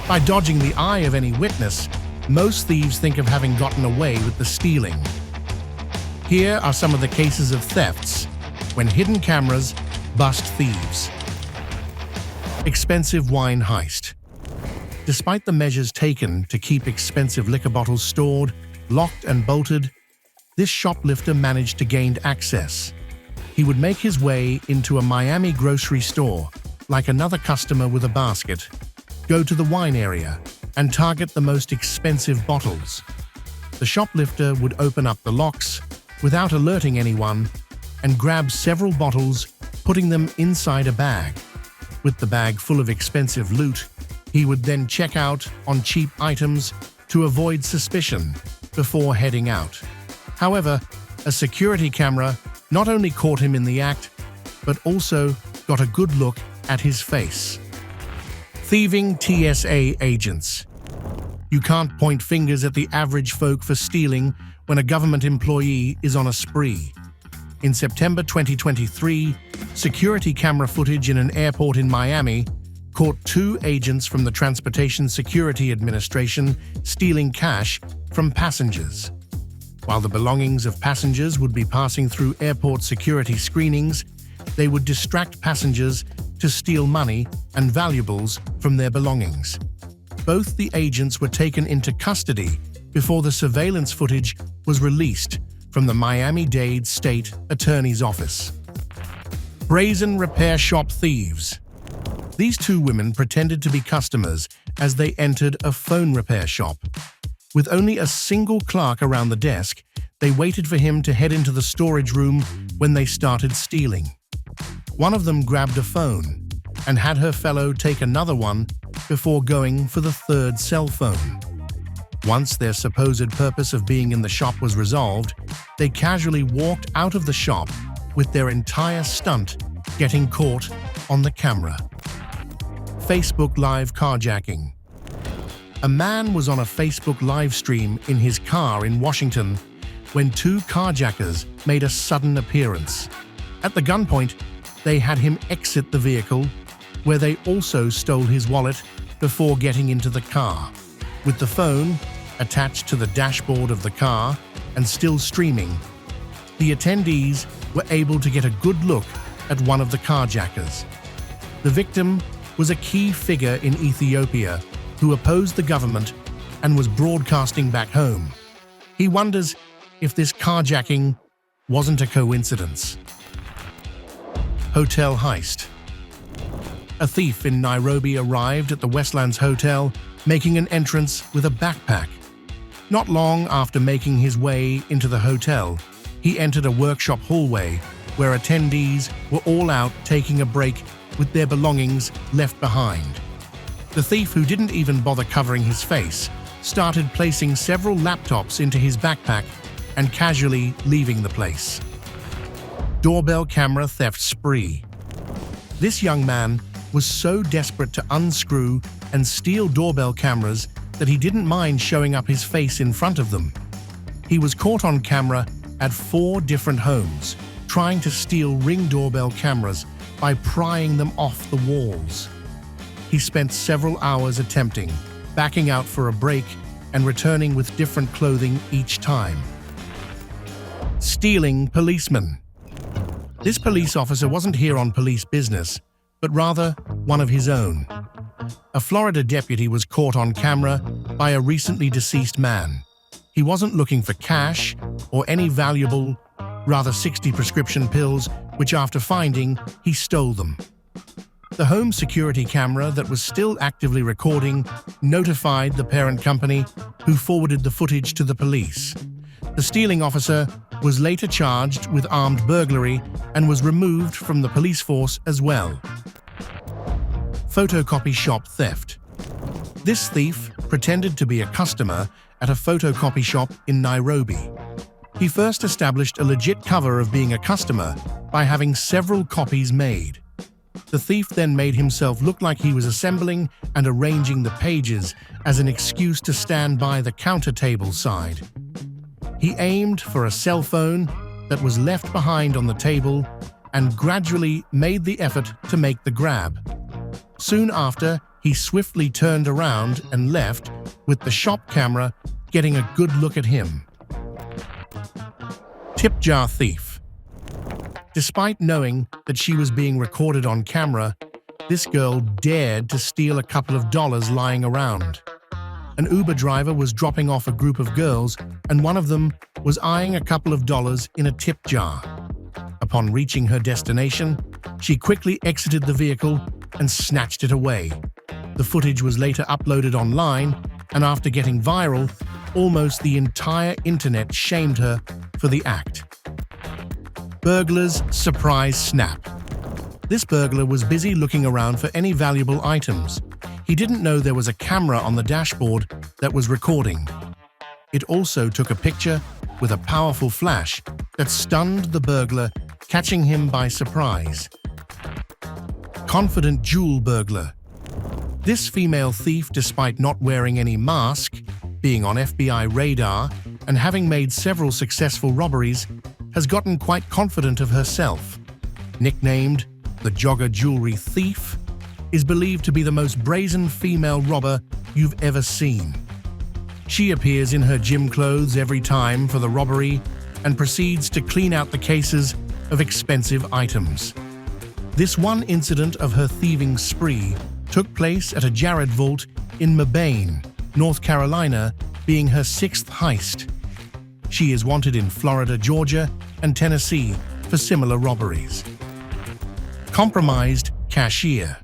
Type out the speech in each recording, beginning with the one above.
By dodging the eye of any witness, most thieves think of having gotten away with the stealing. Here are some of the cases of thefts when hidden cameras bust thieves. Expensive wine heist. Despite the measures taken to keep expensive liquor bottles stored, locked and bolted, this shoplifter managed to gain access. He would make his way into a Miami grocery store, like another customer with a basket, go to the wine area, and target the most expensive bottles. The shoplifter would open up the locks without alerting anyone and grab several bottles, putting them inside a bag. With the bag full of expensive loot, he would then check out on cheap items to avoid suspicion before heading out. However, a security camera not only caught him in the act, but also got a good look at his face. Thieving TSA agents. You can't point fingers at the average folk for stealing when a government employee is on a spree. In September 2023, security camera footage in an airport in Miami caught 2 agents from the Transportation Security Administration stealing cash from passengers. While the belongings of passengers would be passing through airport security screenings, they would distract passengers to steal money and valuables from their belongings. Both the agents were taken into custody before the surveillance footage was released from the Miami-Dade State Attorney's Office. Brazen repair shop thieves. These 2 women pretended to be customers as they entered a phone repair shop. With only a single clerk around the desk, they waited for him to head into the storage room when they started stealing. One of them grabbed a phone and had her fellow take another one before going for the 3rd cell phone. Once their supposed purpose of being in the shop was resolved, they casually walked out of the shop with their entire stunt getting caught on the camera. Facebook Live carjacking. A man was on a Facebook live stream in his car in Washington when 2 carjackers made a sudden appearance. At the gunpoint, they had him exit the vehicle, where they also stole his wallet before getting into the car. With the phone attached to the dashboard of the car and still streaming, the attendees were able to get a good look at one of the carjackers. The victim was a key figure in Ethiopia who opposed the government and was broadcasting back home. He wonders if this carjacking wasn't a coincidence. Hotel heist. A thief in Nairobi arrived at the Westlands Hotel, making an entrance with a backpack. Not long after making his way into the hotel, he entered a workshop hallway where attendees were all out taking a break with their belongings left behind. The thief, who didn't even bother covering his face, started placing several laptops into his backpack and casually leaving the place. Doorbell camera theft spree. This young man was so desperate to unscrew and steal doorbell cameras that he didn't mind showing up his face in front of them. He was caught on camera at 4 different homes, trying to steal Ring doorbell cameras by prying them off the walls. He spent several hours attempting, backing out for a break and returning with different clothing each time. Stealing policeman. This police officer wasn't here on police business, but rather one of his own. A Florida deputy was caught on camera by a recently deceased man. He wasn't looking for cash or any valuable, rather 60 prescription pills, which after finding, he stole them. The home security camera that was still actively recording notified the parent company, who forwarded the footage to the police. The stealing officer was later charged with armed burglary and was removed from the police force as well. Photocopy shop theft. This thief pretended to be a customer at a photocopy shop in Nairobi. He first established a legit cover of being a customer by having several copies made. The thief then made himself look like he was assembling and arranging the pages as an excuse to stand by the counter table side. He aimed for a cell phone that was left behind on the table and gradually made the effort to make the grab. Soon after, he swiftly turned around and left, with the shop camera getting a good look at him. Tip jar thief. Despite knowing that she was being recorded on camera, this girl dared to steal a couple of dollars lying around. An Uber driver was dropping off a group of girls, and one of them was eyeing a couple of dollars in a tip jar. Upon reaching her destination, she quickly exited the vehicle and snatched it away. The footage was later uploaded online, and after getting viral, almost the entire internet shamed her for the act. Burglar's surprise snap. This burglar was busy looking around for any valuable items. He didn't know there was a camera on the dashboard that was recording. It also took a picture with a powerful flash that stunned the burglar, catching him by surprise. Confident jewel burglar. This female thief, despite not wearing any mask, being on FBI radar, and having made several successful robberies, has gotten quite confident of herself. Nicknamed the Jogger Jewelry Thief, is believed to be the most brazen female robber you've ever seen. She appears in her gym clothes every time for the robbery and proceeds to clean out the cases of expensive items. This one incident of her thieving spree took place at a Jared vault in Mebane, North Carolina, being her 6th heist. She is wanted in Florida, Georgia, and Tennessee for similar robberies. Compromised cashier.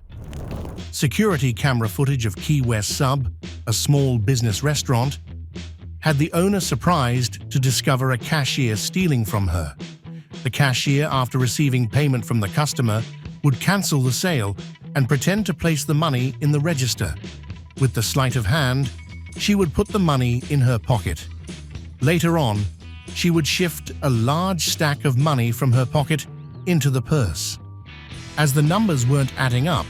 Security camera footage of Key West Sub, a small business restaurant, had the owner surprised to discover a cashier stealing from her. The cashier, after receiving payment from the customer, would cancel the sale and pretend to place the money in the register. With the sleight of hand, she would put the money in her pocket. Later on, she would shift a large stack of money from her pocket into the purse. As the numbers weren't adding up,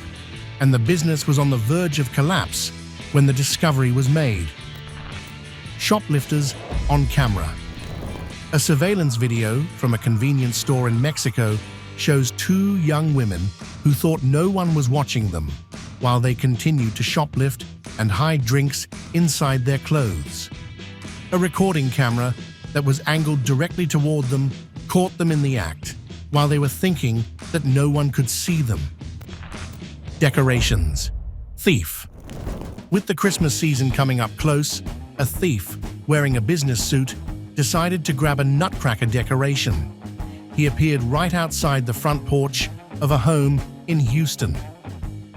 and the business was on the verge of collapse when the discovery was made. Shoplifters on camera. A surveillance video from a convenience store in Mexico shows 2 young women who thought no one was watching them while they continued to shoplift and hide drinks inside their clothes. A recording camera that was angled directly toward them caught them in the act, while they were thinking that no one could see them. Decorations. Thief. With the Christmas season coming up close, a thief, wearing a business suit, decided to grab a nutcracker decoration. He appeared right outside the front porch of a home in Houston,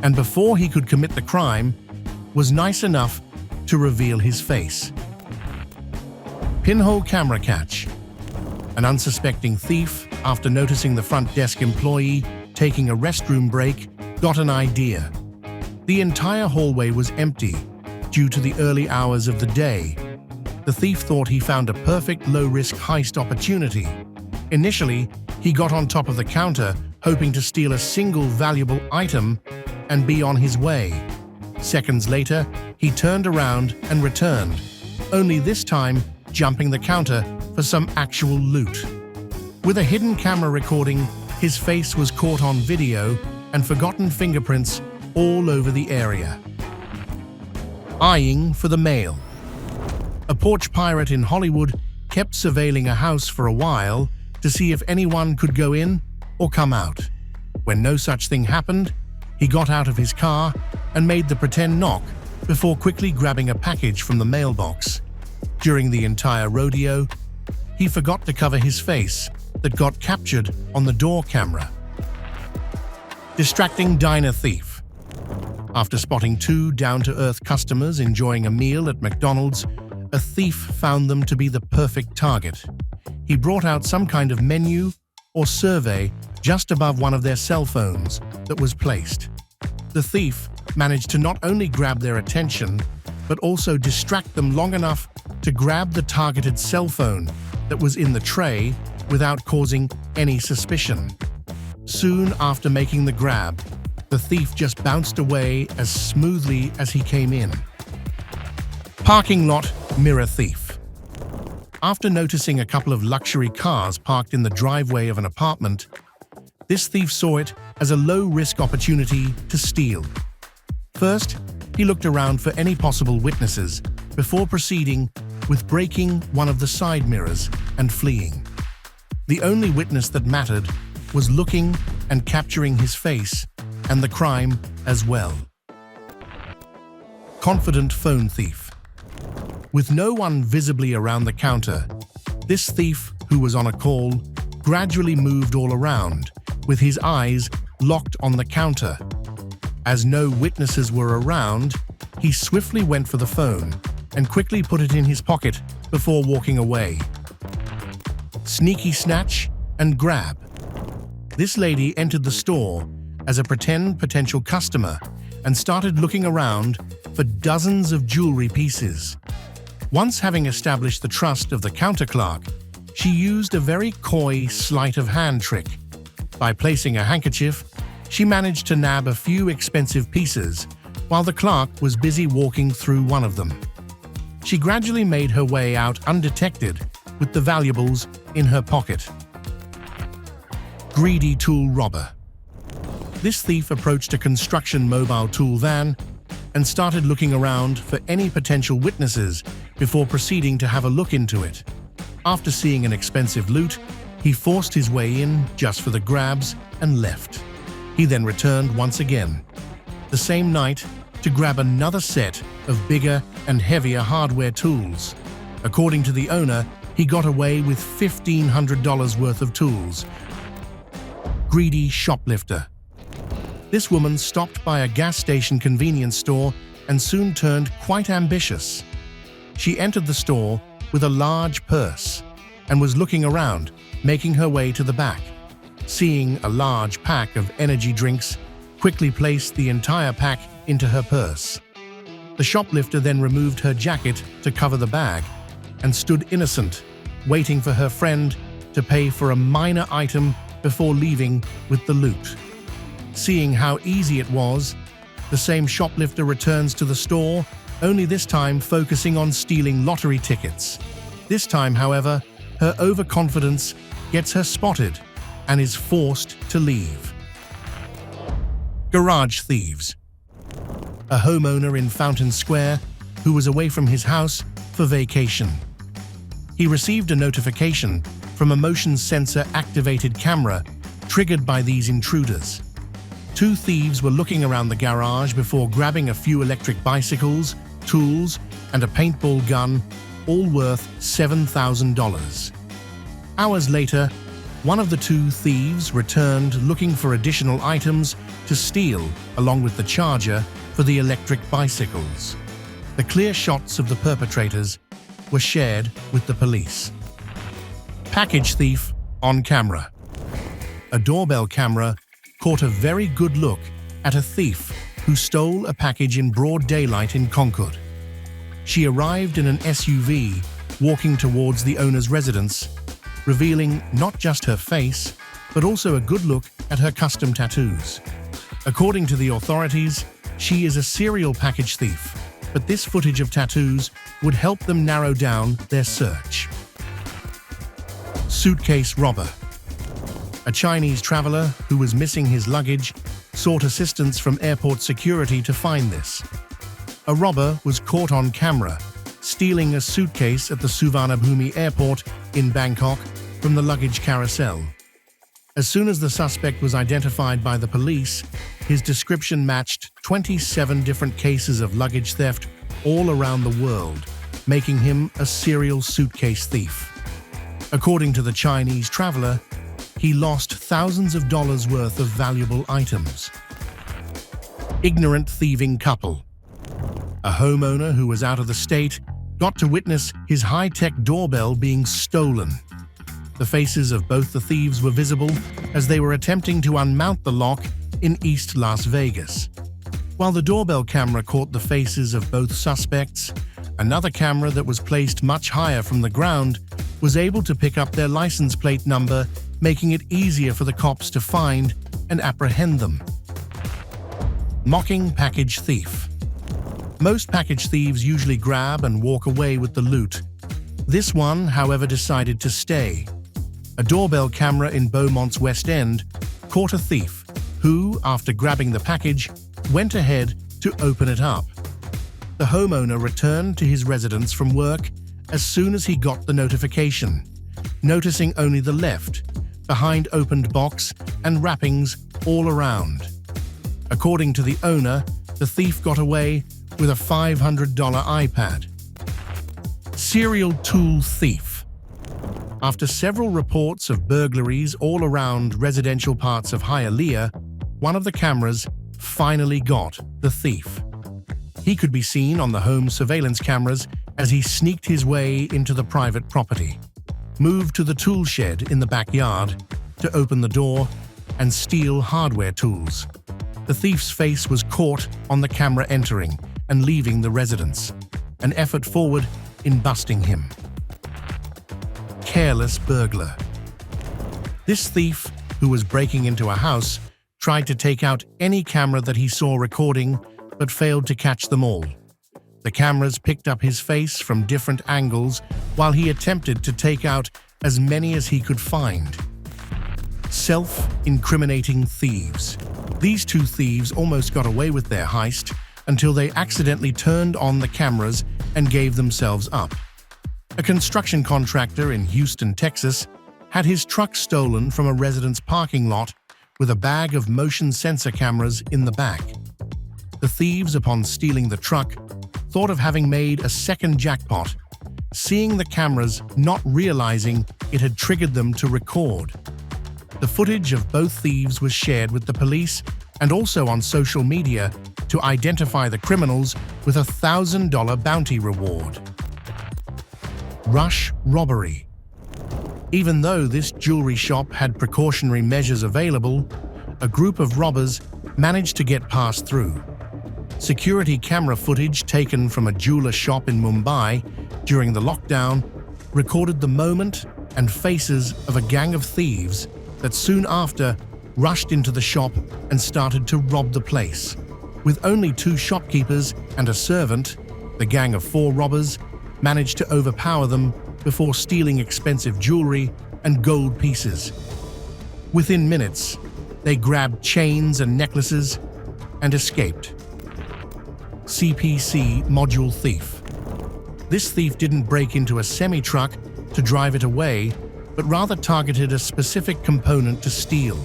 and before he could commit the crime, was nice enough to reveal his face. Pinhole camera catch. An unsuspecting thief, after noticing the front desk employee taking a restroom break, got an idea. The entire hallway was empty due to the early hours of the day. The thief thought he found a perfect low-risk heist opportunity. Initially, he got on top of the counter, hoping to steal a single valuable item and be on his way. Seconds later, he turned around and returned, only this time jumping the counter for some actual loot. With a hidden camera recording, his face was caught on video and forgotten fingerprints all over the area. Eyeing for the mail. A porch pirate in Hollywood kept surveilling a house for a while to see if anyone could go in or come out. When no such thing happened, he got out of his car and made the pretend knock before quickly grabbing a package from the mailbox. During the entire rodeo, he forgot to cover his face that got captured on the door camera. Distracting diner thief. After spotting 2 down-to-earth customers enjoying a meal at McDonald's, a thief found them to be the perfect target. He brought out some kind of menu or survey just above one of their cell phones that was placed. The thief managed to not only grab their attention, but also distract them long enough to grab the targeted cell phone that was in the tray without causing any suspicion. Soon after making the grab, the thief just bounced away as smoothly as he came in. Parking lot mirror thief. After noticing a couple of luxury cars parked in the driveway of an apartment, this thief saw it as a low-risk opportunity to steal. First, he looked around for any possible witnesses before proceeding with breaking one of the side mirrors and fleeing. The only witness that mattered was looking and capturing his face and the crime as well. Confident phone thief. With no one visibly around the counter, this thief, who was on a call, gradually moved all around, with his eyes locked on the counter. As no witnesses were around, he swiftly went for the phone and quickly put it in his pocket before walking away. Sneaky snatch and grab. This lady entered the store as a pretend potential customer and started looking around for dozens of jewelry pieces. Once having established the trust of the counter clerk, she used a very coy sleight of hand trick. By placing a handkerchief, she managed to nab a few expensive pieces while the clerk was busy walking through one of them. She gradually made her way out undetected with the valuables in her pocket. Greedy tool robber. This thief approached a construction mobile tool van and started looking around for any potential witnesses before proceeding to have a look into it. After seeing an expensive loot, he forced his way in just for the grabs and left. He then returned once again, the same night, to grab another set of bigger and heavier hardware tools. According to the owner, he got away with $1,500 worth of tools. Greedy shoplifter. This woman stopped by a gas station convenience store and soon turned quite ambitious. She entered the store with a large purse and was looking around, making her way to the back. Seeing a large pack of energy drinks, quickly placed the entire pack into her purse. The shoplifter then removed her jacket to cover the bag and stood innocent, waiting for her friend to pay for a minor item before leaving with the loot. Seeing how easy it was, the same shoplifter returns to the store, only this time focusing on stealing lottery tickets. This time, however, her overconfidence gets her spotted and is forced to leave. Garage thieves. A homeowner in Fountain Square who was away from his house for vacation. He received a notification from a motion sensor-activated camera triggered by these intruders. Two thieves were looking around the garage before grabbing a few electric bicycles, tools, and a paintball gun, all worth $7,000. Hours later, one of the two thieves returned looking for additional items to steal, along with the charger for the electric bicycles. The clear shots of the perpetrators were shared with the police. Package thief on camera. A doorbell camera caught a very good look at a thief who stole a package in broad daylight in Concord. She arrived in an SUV, walking towards the owner's residence, revealing not just her face, but also a good look at her custom tattoos. According to the authorities, she is a serial package thief, but this footage of tattoos would help them narrow down their search. Suitcase robber. A Chinese traveler who was missing his luggage sought assistance from airport security to find this. A robber was caught on camera, stealing a suitcase at the Suvarnabhumi airport in Bangkok from the luggage carousel. As soon as the suspect was identified by the police, his description matched 27 different cases of luggage theft all around the world, making him a serial suitcase thief. According to the Chinese traveler, he lost thousands of dollars worth of valuable items. Ignorant thieving couple. A homeowner who was out of the state got to witness his high-tech doorbell being stolen. The faces of both the thieves were visible as they were attempting to unmount the lock in East Las Vegas. While the doorbell camera caught the faces of both suspects, another camera that was placed much higher from the ground was able to pick up their license plate number, making it easier for the cops to find and apprehend them. Mocking package thief. Most package thieves usually grab and walk away with the loot. This one, however, decided to stay. A doorbell camera in Beaumont's West End caught a thief who, after grabbing the package, went ahead to open it up. The homeowner returned to his residence from work as soon as he got the notification, noticing only the left, behind opened box and wrappings all around. According to the owner, the thief got away with a $500 iPad. Serial tool thief. After several reports of burglaries all around residential parts of Hialeah, one of the cameras finally got the thief. He could be seen on the home surveillance cameras as he sneaked his way into the private property, moved to the tool shed in the backyard to open the door and steal hardware tools. The thief's face was caught on the camera entering and leaving the residence, an effort forward in busting him. Careless burglar. This thief, who was breaking into a house, tried to take out any camera that he saw recording, but failed to catch them all. The cameras picked up his face from different angles while he attempted to take out as many as he could find. Self-incriminating thieves. These two thieves almost got away with their heist until they accidentally turned on the cameras and gave themselves up. A construction contractor in Houston, Texas, had his truck stolen from a resident's parking lot with a bag of motion sensor cameras in the back. The thieves, upon stealing the truck, thought of having made a second jackpot, seeing the cameras not realizing it had triggered them to record. The footage of both thieves was shared with the police and also on social media to identify the criminals with a $1,000 bounty reward. Rush robbery. Even though this jewelry shop had precautionary measures available, a group of robbers managed to get past through. Security camera footage taken from a jeweler shop in Mumbai during the lockdown recorded the moment and faces of a gang of thieves that soon after rushed into the shop and started to rob the place. With only 2 shopkeepers and a servant, the gang of 4 robbers managed to overpower them before stealing expensive jewelry and gold pieces. Within minutes, they grabbed chains and necklaces and escaped. CPC module thief. This thief didn't break into a semi-truck to drive it away, but rather targeted a specific component to steal.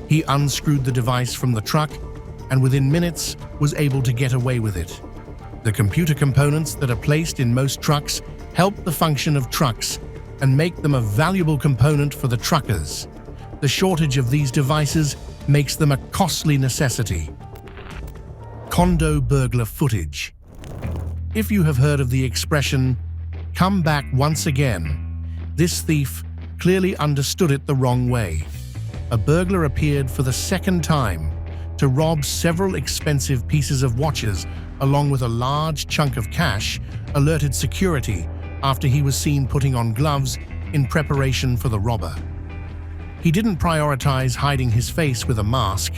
He unscrewed the device from the truck and within minutes was able to get away with it. The computer components that are placed in most trucks help the function of trucks and make them a valuable component for the truckers. The shortage of these devices makes them a costly necessity. Condo burglar footage. If you have heard of the expression, "come back once again," this thief clearly understood it the wrong way. A burglar appeared for the second time to rob several expensive pieces of watches along with a large chunk of cash, alerted security after he was seen putting on gloves in preparation for the robber. He didn't prioritize hiding his face with a mask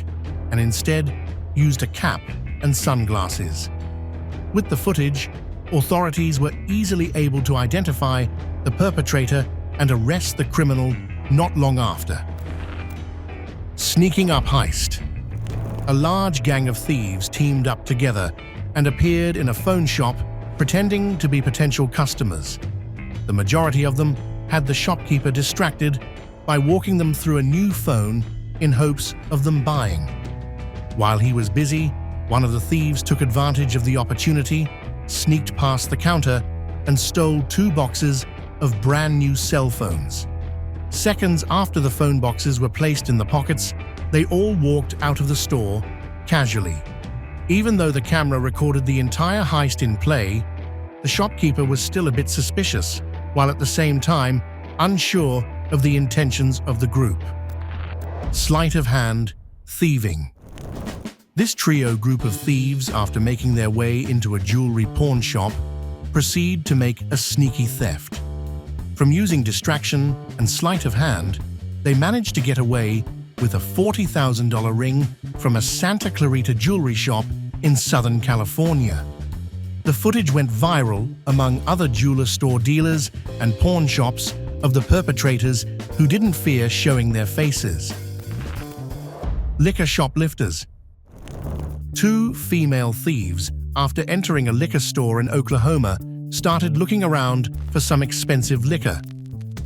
and instead used a cap and sunglasses. With the footage, authorities were easily able to identify the perpetrator and arrest the criminal not long after. Sneaking up heist. A large gang of thieves teamed up together and appeared in a phone shop pretending to be potential customers. The majority of them had the shopkeeper distracted by walking them through a new phone in hopes of them buying. While he was busy, one of the thieves took advantage of the opportunity, sneaked past the counter, and stole 2 boxes of brand new cell phones. Seconds after the phone boxes were placed in the pockets, they all walked out of the store casually. Even though the camera recorded the entire heist in play, the shopkeeper was still a bit suspicious, while at the same time unsure of the intentions of the group. Sleight of hand, thieving. This trio group of thieves, after making their way into a jewelry pawn shop, proceed to make a sneaky theft. From using distraction and sleight of hand, they managed to get away with a $40,000 ring from a Santa Clarita jewelry shop in Southern California. The footage went viral among other jeweler store dealers and pawn shops of the perpetrators who didn't fear showing their faces. Liquor shoplifters. 2 female thieves after entering a liquor store in Oklahoma, started looking around for some expensive liquor.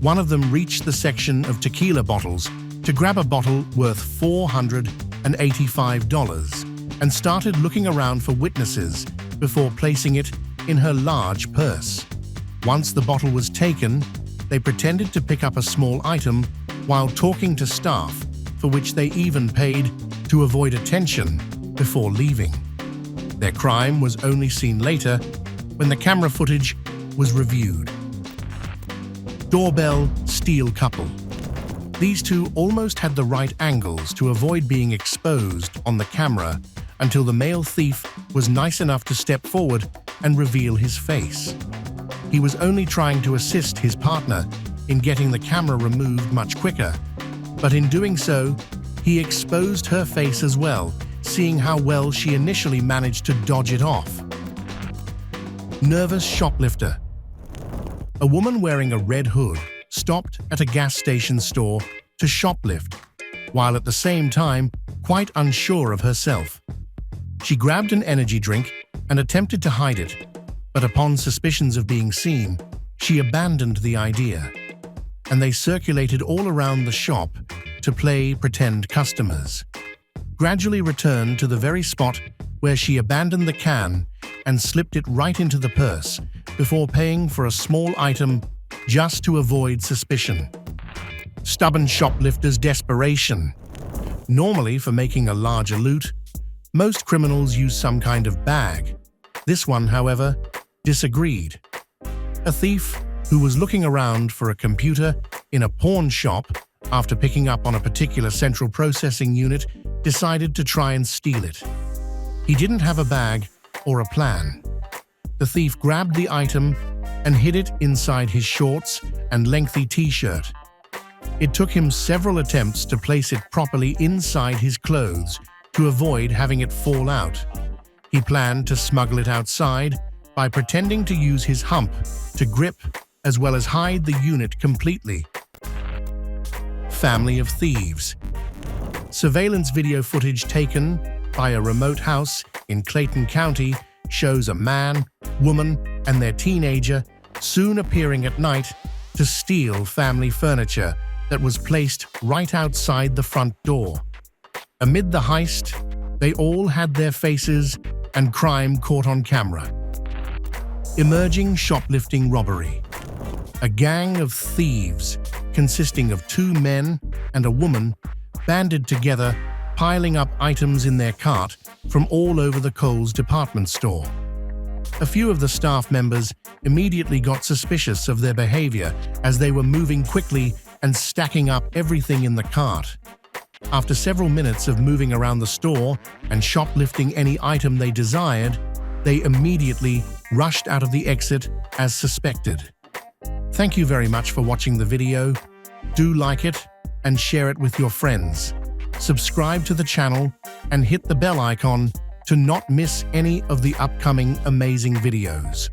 One of them reached the section of tequila bottles to grab a bottle worth $485 and started looking around for witnesses before placing it in her large purse. Once the bottle was taken, they pretended to pick up a small item while talking to staff, for which they even paid to avoid attention before leaving. Their crime was only seen later when the camera footage was reviewed. Doorbell steal couple. These two almost had the right angles to avoid being exposed on the camera until the male thief was nice enough to step forward and reveal his face. He was only trying to assist his partner in getting the camera removed much quicker, but in doing so, he exposed her face as well, seeing how well she initially managed to dodge it off. Nervous shoplifter. A woman wearing a red hood stopped at a gas station store to shoplift, while at the same time quite unsure of herself. She grabbed an energy drink and attempted to hide it, but upon suspicions of being seen, she abandoned the idea, and they circulated all around the shop to play pretend customers. Gradually returned to the very spot where she abandoned the can and slipped it right into the purse before paying for a small item just to avoid suspicion. Stubborn shoplifter's desperation. Normally, for making a larger loot, most criminals use some kind of bag. This one, however, disagreed. A thief who was looking around for a computer in a pawn shop after picking up on a particular central processing unit decided to try and steal it. He didn't have a bag or a plan. The thief grabbed the item and hid it inside his shorts and lengthy t-shirt. It took him several attempts to place it properly inside his clothes to avoid having it fall out. He planned to smuggle it outside by pretending to use his hump to grip as well as hide the unit completely. Family of thieves. Surveillance video footage taken by a remote house in Clayton County shows a man, woman, and their teenager soon appearing at night to steal family furniture that was placed right outside the front door. Amid the heist, they all had their faces and crime caught on camera. Emerging shoplifting robbery. A gang of thieves consisting of 2 men and a woman banded together, piling up items in their cart from all over the Kohl's department store. A few of the staff members immediately got suspicious of their behavior as they were moving quickly and stacking up everything in the cart. After several minutes of moving around the store and shoplifting any item they desired, they immediately rushed out of the exit as suspected. Thank you very much for watching the video. Do like it and share it with your friends. Subscribe to the channel and hit the bell icon to not miss any of the upcoming amazing videos.